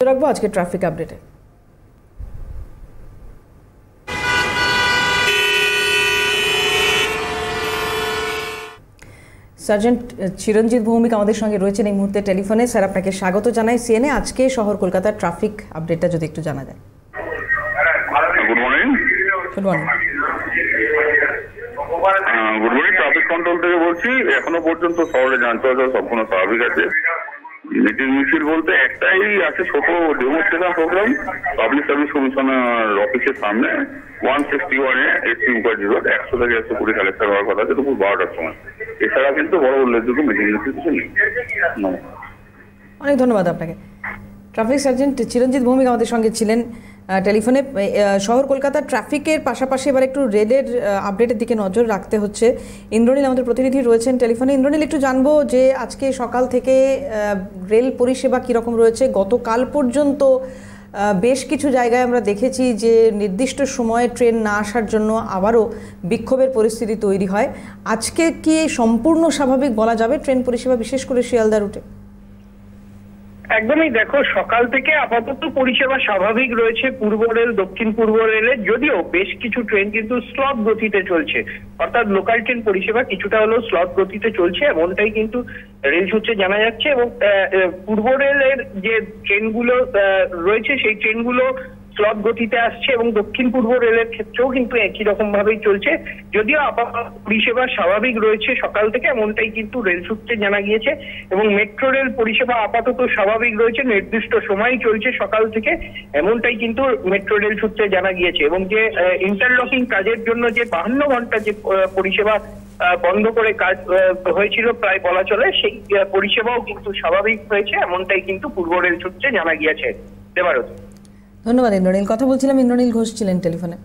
রাখবো আজকে ট্রাফিক আপডেটে। সার্জেন্ট চিরঞ্জিত ভৌমিক আমাদের সঙ্গে রয়েছেন এই মুহূর্তে টেলিফোনে। স্যার, আপনাকে স্বাগত জানাই সিএনএ। আজকে শহর কলকাতার ট্রাফিক আপডেটটা যদি একটু জানা যায়। Good morning. Good morning. Good morning, traffic control থেকে বলছি। এখনো পর্যন্ত শহরে যান চলাচল সম্পূর্ণ স্বাভাবিক আছে। মিটিং মিছিল বলতে একটাই আছে, ছোট demonstration programme public service commissioner অফিসের সামনে 161-এ এসপি মুখার্জি রোড 100 থেকে 120 কালেক্টর হওয়ার কথা আছে দুপুর 12টার সময়। এছাড়া কিন্তু বড় উল্লেখযোগ্য মিটিং মিছিল কিছু নেই। অনেক ধন্যবাদ আপনাকে। ট্রাফিক সার্জেন্ট চিরঞ্জিত ভৌমিক আমাদের সঙ্গে ছিলেন টেলিফোনে। শহর কলকাতার ট্রাফিকের পাশাপাশি এবার একটু রেলের আপডেটের দিকে নজর রাখতে হচ্ছে। ইন্দ্রনীল আমাদের প্রতিনিধি রয়েছেন টেলিফোনে। ইন্দ্রনীল, একটু জানবো যে আজকে সকাল থেকে রেল পরিষেবা কীরকম রয়েছে। গতকাল পর্যন্ত বেশ কিছু জায়গায় আমরা দেখেছি যে নির্দিষ্ট সময়ে ট্রেন না আসার জন্য আবারও বিক্ষোভের পরিস্থিতি তৈরি হয়। আজকে কি সম্পূর্ণ স্বাভাবিক বলা যাবে ট্রেন পরিষেবা, বিশেষ করে শিয়ালদা রুটে? একদমই, দেখো সকাল থেকে আপাতত পরিষেবা স্বাভাবিক রয়েছে পূর্ব রেল, দক্ষিণ পূর্ব রেলে। যদিও বেশ কিছু ট্রেন কিন্তু স্লট গতিতে চলছে, অর্থাৎ লোকাল ট্রেন পরিষেবা কিছুটা হলেও স্লট গতিতে চলছে, এমনটাই কিন্তু রেল সূত্রে জানা যাচ্ছে। এবং পূর্ব রেলের যে ট্রেনগুলো রয়েছে সেই ট্রেনগুলো স্লট গতিতে আসছে এবং দক্ষিণ পূর্ব রেলের ক্ষেত্রেও কিন্তু একই রকম ভাবেই চলছে। যদিও আপাতত পরিষেবা স্বাভাবিক রয়েছে সকাল থেকে, এমনটাই কিন্তু রেল সূত্রে জানা গিয়েছে। এবং মেট্রো রেল পরিষেবা আপাতত স্বাভাবিক রয়েছে, নির্দিষ্ট সময় চলছে সকাল থেকে, এমনটাই কিন্তু মেট্রো রেল সূত্রে জানা গিয়েছে। এবং যে ইন্টারলকিং কাজের জন্য যে 52 ঘন্টা যে পরিষেবা বন্ধ করে কাজ হয়েছিল প্রায় বলা চলে, সেই পরিষেবাও কিন্তু স্বাভাবিক হয়েছে, এমনটাই কিন্তু পূর্ব রেল সূত্রে জানা গিয়েছে। দেবারত। ধন্যবাদ ইন্দ্রনীল। কথা বলছিলাম, ইন্দ্রনীল ঘোষ ছিলেন টেলিফোনে।